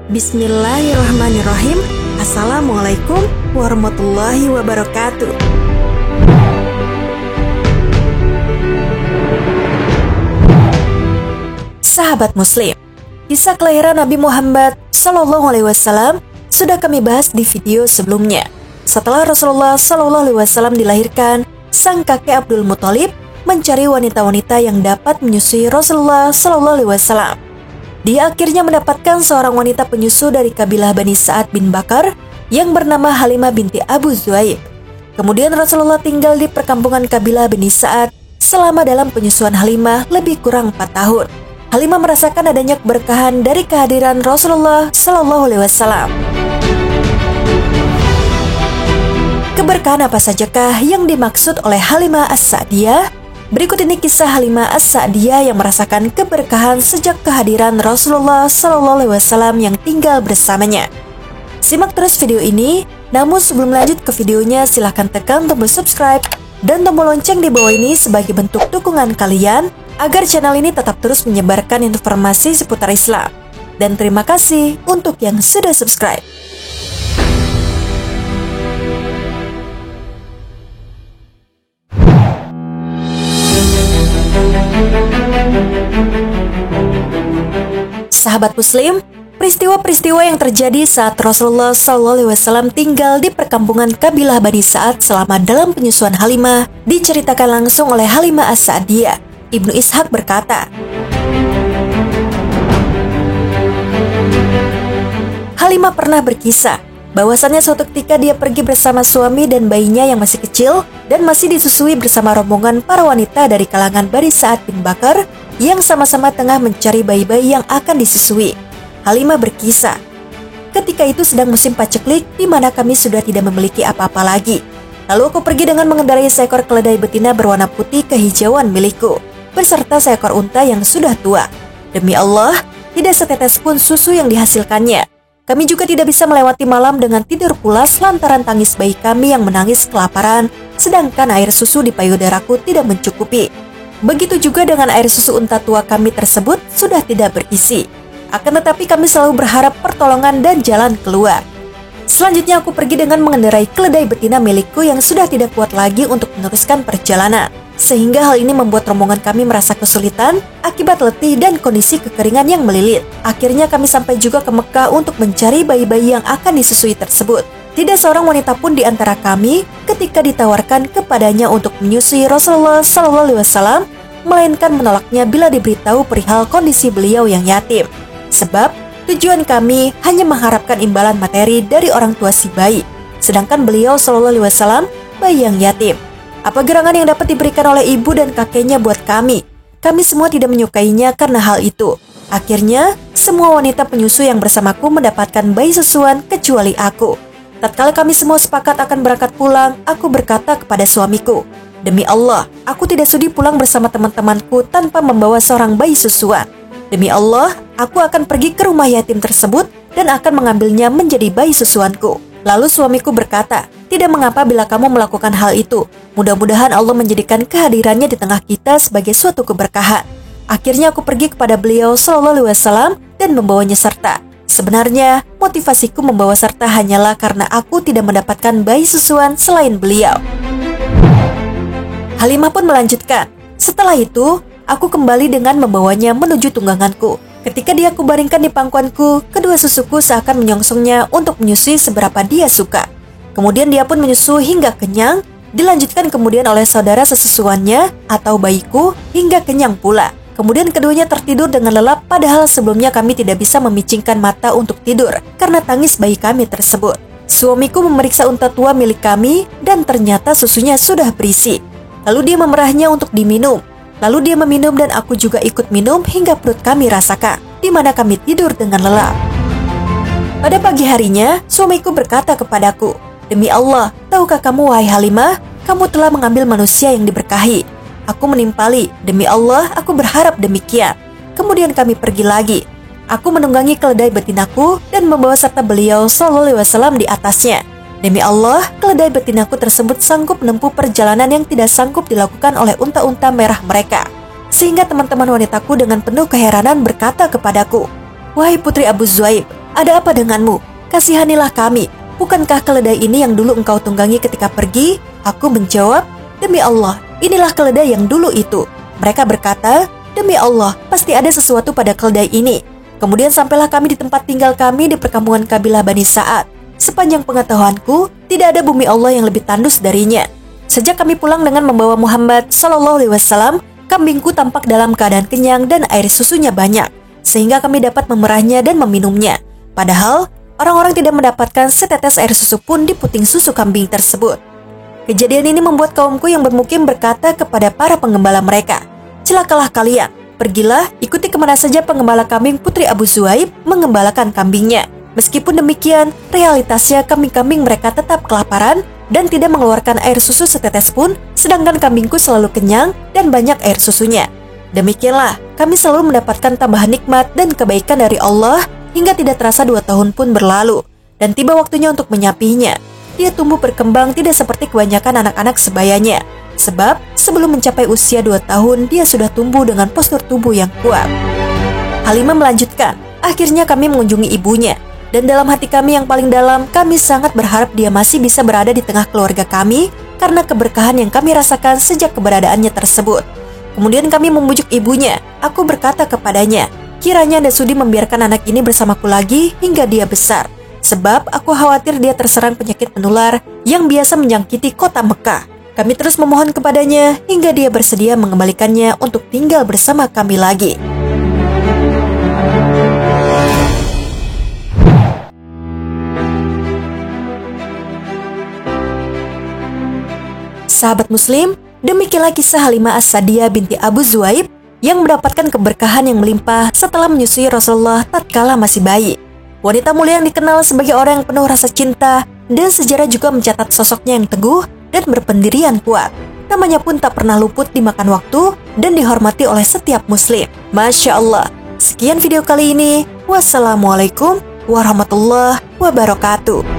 Bismillahirrahmanirrahim. Assalamualaikum warahmatullahi wabarakatuh. Sahabat Muslim, kisah kelahiran Nabi Muhammad SAW sudah kami bahas di video sebelumnya. Setelah Rasulullah SAW dilahirkan, sang kakek Abdul Muthalib mencari wanita-wanita yang dapat menyusui Rasulullah SAW. Dia akhirnya mendapatkan seorang wanita penyusu dari kabilah Bani Sa'ad bin Bakar yang bernama Halimah binti Abu Zuhaib. Kemudian Rasulullah tinggal di perkampungan kabilah Bani Sa'ad selama dalam penyusuan Halimah lebih kurang 4 tahun. Halimah merasakan adanya keberkahan dari kehadiran Rasulullah SAW. Keberkahan apa sajakah yang dimaksud oleh Halimah As-Sa'diyah? Berikut ini kisah Halimah As-Sa'diyah yang merasakan keberkahan sejak kehadiran Rasulullah SAW yang tinggal bersamanya. Simak terus video ini, namun sebelum lanjut ke videonya silahkan tekan tombol subscribe dan tombol lonceng di bawah ini sebagai bentuk dukungan kalian agar channel ini tetap terus menyebarkan informasi seputar Islam. Dan terima kasih untuk yang sudah subscribe. Sahabat Muslim, peristiwa-peristiwa yang terjadi saat Rasulullah SAW tinggal di perkampungan kabilah Bani Sa'ad selama dalam penyusuan Halimah diceritakan langsung oleh Halimah As-Sa'diyah. Ibnu Ishaq berkata, Halimah pernah berkisah bahwasannya suatu ketika dia pergi bersama suami dan bayinya yang masih kecil dan masih disusui bersama rombongan para wanita dari kalangan Bani Sa'ad bin Bakar yang sama-sama tengah mencari bayi-bayi yang akan disusui. Halimah berkisah, ketika itu sedang musim paceklik di mana kami sudah tidak memiliki apa-apa lagi. Lalu aku pergi dengan mengendarai seekor keledai betina berwarna putih kehijauan milikku, beserta seekor unta yang sudah tua. Demi Allah, tidak setetes pun susu yang dihasilkannya. Kami juga tidak bisa melewati malam dengan tidur pulas lantaran tangis bayi kami yang menangis kelaparan, sedangkan air susu di payudaraku tidak mencukupi. Begitu juga dengan air susu unta tua kami tersebut sudah tidak berisi. Akan tetapi kami selalu berharap pertolongan dan jalan keluar. Selanjutnya aku pergi dengan mengendarai keledai betina milikku yang sudah tidak kuat lagi untuk meneruskan perjalanan. Sehingga hal ini membuat rombongan kami merasa kesulitan akibat letih dan kondisi kekeringan yang melilit. Akhirnya kami sampai juga ke Mekah untuk mencari bayi-bayi yang akan disusui tersebut. Tidak seorang wanita pun di antara kami ketika ditawarkan kepadanya untuk menyusui Rasulullah SAW, melainkan menolaknya bila diberitahu perihal kondisi beliau yang yatim. Sebab tujuan kami hanya mengharapkan imbalan materi dari orang tua si bayi, sedangkan beliau SAW bayi yang yatim. Apa gerangan yang dapat diberikan oleh ibu dan kakeknya buat kami? Kami semua tidak menyukainya karena hal itu. Akhirnya, semua wanita penyusu yang bersamaku mendapatkan bayi susuan kecuali aku. Tatkala kami semua sepakat akan berangkat pulang, aku berkata kepada suamiku, demi Allah, aku tidak sudi pulang bersama teman-temanku tanpa membawa seorang bayi susuan. Demi Allah, aku akan pergi ke rumah yatim tersebut dan akan mengambilnya menjadi bayi susuanku. Lalu suamiku berkata, tidak mengapa bila kamu melakukan hal itu. Mudah-mudahan Allah menjadikan kehadirannya di tengah kita sebagai suatu keberkahan. Akhirnya aku pergi kepada beliau SAW dan membawanya serta. Sebenarnya, motivasiku membawa serta hanyalah karena aku tidak mendapatkan bayi susuan selain beliau. Halimah pun melanjutkan, setelah itu, aku kembali dengan membawanya menuju tungganganku. Ketika dia kubaringkan di pangkuanku, kedua susuku seakan menyongsongnya untuk menyusui seberapa dia suka. Kemudian dia pun menyusu hingga kenyang, dilanjutkan kemudian oleh saudara sesusuannya atau bayiku hingga kenyang pula. Kemudian keduanya tertidur dengan lelap padahal sebelumnya kami tidak bisa memicingkan mata untuk tidur karena tangis bayi kami tersebut. Suamiku memeriksa unta tua milik kami dan ternyata susunya sudah berisi. Lalu dia memerahnya untuk diminum. Lalu dia meminum dan aku juga ikut minum hingga perut kami rasakan, di mana kami tidur dengan lelap. Pada pagi harinya, suamiku berkata kepadaku, demi Allah, tahukah kamu wahai Halimah, kamu telah mengambil manusia yang diberkahi. Aku menimpali, demi Allah, aku berharap demikian. Kemudian kami pergi lagi. Aku menunggangi keledai betinaku dan membawa serta beliau SAW di atasnya. Demi Allah, keledai betinaku tersebut sanggup menempuh perjalanan yang tidak sanggup dilakukan oleh unta-unta merah mereka. Sehingga teman-teman wanitaku dengan penuh keheranan berkata kepadaku, wahai putri Abu Zuhaib, ada apa denganmu? Kasihanilah kami. Bukankah keledai ini yang dulu engkau tunggangi ketika pergi?" Aku menjawab, "Demi Allah, inilah keledai yang dulu itu." Mereka berkata, "Demi Allah, pasti ada sesuatu pada keledai ini." Kemudian sampailah kami di tempat tinggal kami di perkampungan kabilah Bani Sa'ad. Sepanjang pengetahuanku, tidak ada bumi Allah yang lebih tandus darinya. Sejak kami pulang dengan membawa Muhammad SAW, kambingku tampak dalam keadaan kenyang dan air susunya banyak, sehingga kami dapat memerahnya dan meminumnya. Padahal, orang-orang tidak mendapatkan setetes air susu pun di puting susu kambing tersebut. Kejadian ini membuat kaumku yang bermukim berkata kepada para penggembala mereka, "Celakalah kalian, pergilah ikuti kemana saja penggembala kambing putri Abu Zuhaib mengembalakan kambingnya." Meskipun demikian, realitasnya kambing-kambing mereka tetap kelaparan dan tidak mengeluarkan air susu setetes pun, sedangkan kambingku selalu kenyang dan banyak air susunya. Demikianlah, kami selalu mendapatkan tambahan nikmat dan kebaikan dari Allah hingga tidak terasa 2 tahun pun berlalu, dan tiba waktunya untuk menyapinya. Dia tumbuh berkembang tidak seperti kebanyakan anak-anak sebayanya, sebab sebelum mencapai usia 2 tahun, dia sudah tumbuh dengan postur tubuh yang kuat. Halimah melanjutkan, "Akhirnya kami mengunjungi ibunya. Dan dalam hati kami yang paling dalam, kami sangat berharap dia masih bisa berada di tengah keluarga kami karena keberkahan yang kami rasakan sejak keberadaannya tersebut. Kemudian kami memujuk ibunya. Aku berkata kepadanya, kiranya Anda sudi membiarkan anak ini bersamaku lagi hingga dia besar. Sebab aku khawatir dia terserang penyakit menular yang biasa menjangkiti kota Mekah. Kami terus memohon kepadanya hingga dia bersedia mengembalikannya untuk tinggal bersama kami lagi." Sahabat Muslim, demikianlah kisah Halimah As-Sa'diyah binti Abu Zuhaib yang mendapatkan keberkahan yang melimpah setelah menyusui Rasulullah tatkala masih bayi. Wanita mulia yang dikenal sebagai orang yang penuh rasa cinta, dan sejarah juga mencatat sosoknya yang teguh dan berpendirian kuat. Namanya pun tak pernah luput dimakan waktu dan dihormati oleh setiap Muslim. Masya Allah. Sekian video kali ini. Wassalamualaikum warahmatullahi wabarakatuh.